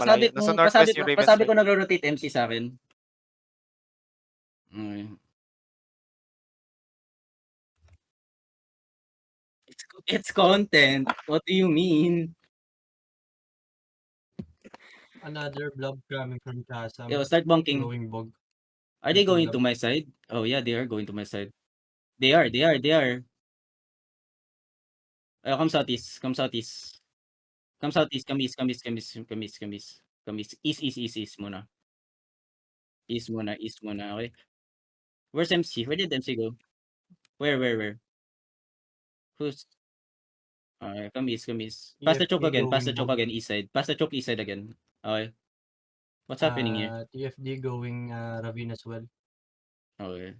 Pasabi malayo. Nasa kung pasabi northwest ko yung Ravens pasabi Red. kung nagro-rotate MC sa'kin. Okey. It's content. What do you mean? Another blob coming from Chasm. Yo, start bunking. Going bog. Are they Into going blob. to my side? Oh yeah, they are going to my side. They are. Come southeast. Come southeast. Come southeast. Come east. Come east. Come east. Come east. Come east. Come east. East muna. East muna. Okay. Where's MC? Where did MC go? Where? Who's come east. Pass the choke TFD again. Pass going the choke bog. again. East side. Pass the choke east side again. Okay. What's happening here? TFD going Ravine as well. Okay.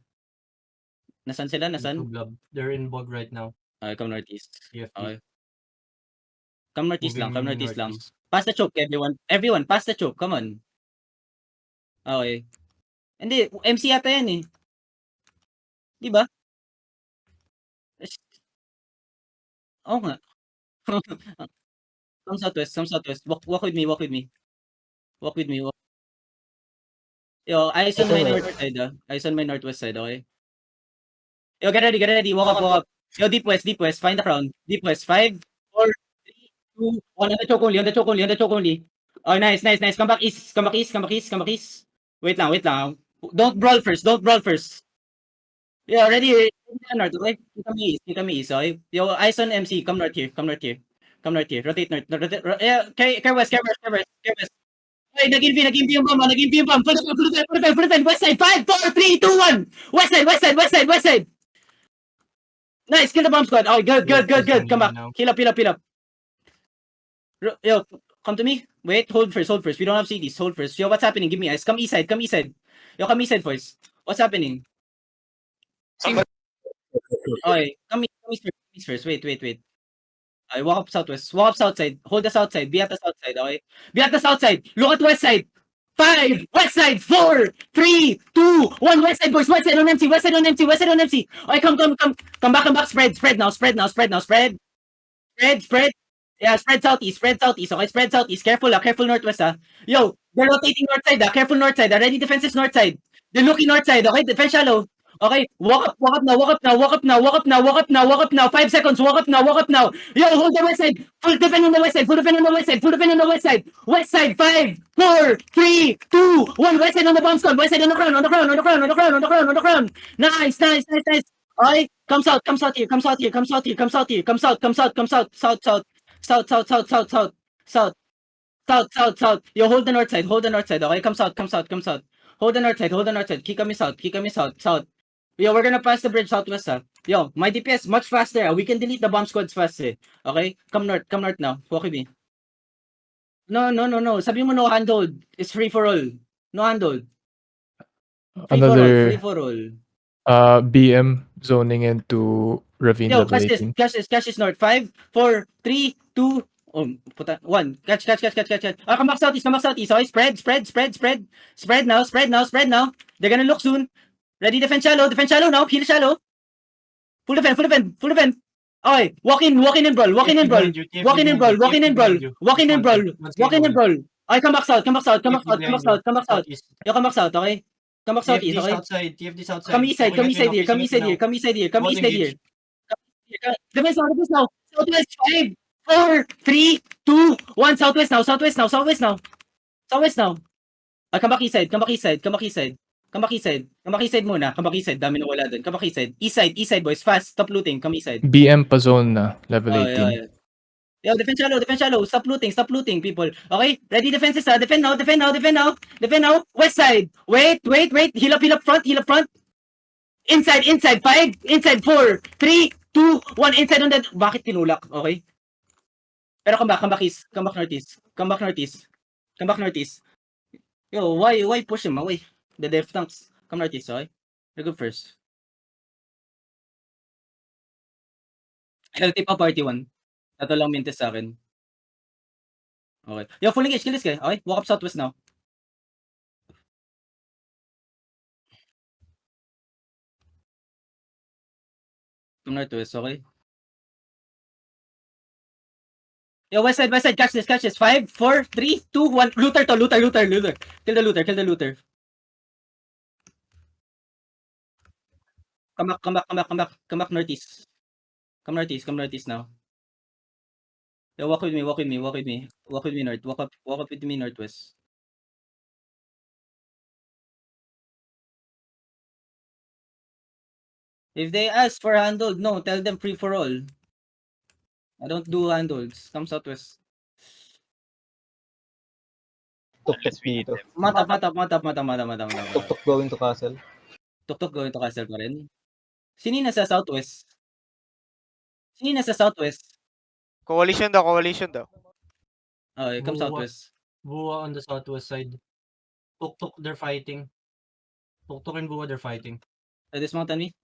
Nasaan sila? Into Nasaan? blob. They're in bog right now. Okay, come northeast. TFD. Okay. Come northeast lang. Moving Come northeast lang. northeast. Pass the choke, everyone. Everyone, pass the choke. Come on. Okay. Hindi, MC yata yan eh. Di ba? Oo nga. Come southwest. Walk with me. Yo, eyes on my north side Eyes on my northwest side, okay? Yo, get ready. Walk up. Yo, deep west. Find the crown. Deep west. 5, 4, 3, 2, 1. On the choke only. Oh, nice. Come back east. Wait lang. Don't brawl first. Yeah, ready. North, okay? Kita me east, okay? Yo, eyes on MC. Come north here. Rotate north. Yeah, care west. Hey, nag-impi yung bomb. Full defend. West side. 5, 4, 3, 2, 1. West side. Nice. Kill the bomb squad. Oh, good. Come back. Heal up. Yo, come to me. Wait, hold first. We don't have CDs. Hold first. Yo, what's happening? Give me eyes. Come east side. Yo, come east side first. What's happening? Okay, come east first. Wait. Okay, walk up southwest. Walk up south side. Hold the south side. Be at the south side, okay? Be at the south side. Look at west side. 5, west side. 4, 3, 2, 1. West side, boys. West side on MC. Okay, come back. Spread now. Yeah, spread southeast. Okay, spread southeast. Careful northwest. Yo, they're rotating north side. Careful north side. Ready defenses north side. They're looking north side. Okay, defense shallow. Okay, walk up now. 5 seconds. Walk up now. Yo, hold the west side. Full defend on the west side. West side. 5, 4, 3, 2, 1. West side on the bomb squad. West side on the crown. Nice. Okay, come south here. South. Yo, hold the north side. Okay, come south. Hold the north side. Keep coming south. Yo, we're gonna pass the bridge southwest. Yo, my DPS much faster. We can delete the bomb squads fast. Okay, come north now. Walk with me. No. Sabi mo no handhold. It's free for all. No handhold. Free for all. BM zoning into Ravine Yo, level catch 18. this north. 5, 4, 3, 2, 1. Catch. Come back southeast. Okay, spread now. They're gonna look soon. Ready, defend shallow now. Heal shallow. Full defend. Okay, walk in and brawl. Walk in and brawl. Okay, come back south. Yo, come back south, okay? Come back southeast, okay? TFD south side. Come east side here. Defense now. Southwest, 5, 4, 3, 2, 1. Southwest now. Come back east side muna. Dami na wala dun. Come back east side. East side, boys. Fast. Stop looting. Come east side. BM pa zone na, level 18. Yeah. Yo, defense shallow. Stop looting, people. Okay? Ready defenses, Defend now. West side. Wait. Heal up front. Inside. 5, inside 4, 3, 2, 1. Inside on that. Bakit tinulak? Okay? Pero come back east. Come back northeast. Yo, why push him away? The def tanks. Come northeast, okay? You go first. Healthy pa party 1. Ito lang mintes sa akin. Okay. Yo, full engage. Kill this guy. Okay? Walk up southwest now. Come northwest, okay? Yo, west side, catch this. 5, 4, 3, 2, 1. Looter to, looter. Kill the looter. Come back northeast. Come northeast now. Yo, walk with me. Walk with me north. Walk up with me northwest. If they ask for handhold, no, tell them free for all. I don't do handholds. Come southwest. Tuk-tuk dito. Mata. Tuk-tuk going to castle. Tuktok going to castle pa rin. Sino yung nasa southwest? Coalition daw. Okay, come Buwa. southwest. Buwa on the southwest side. Tuk-tuk, they're fighting. Tuk-tuk and Buwa, they're fighting. Dismount on me.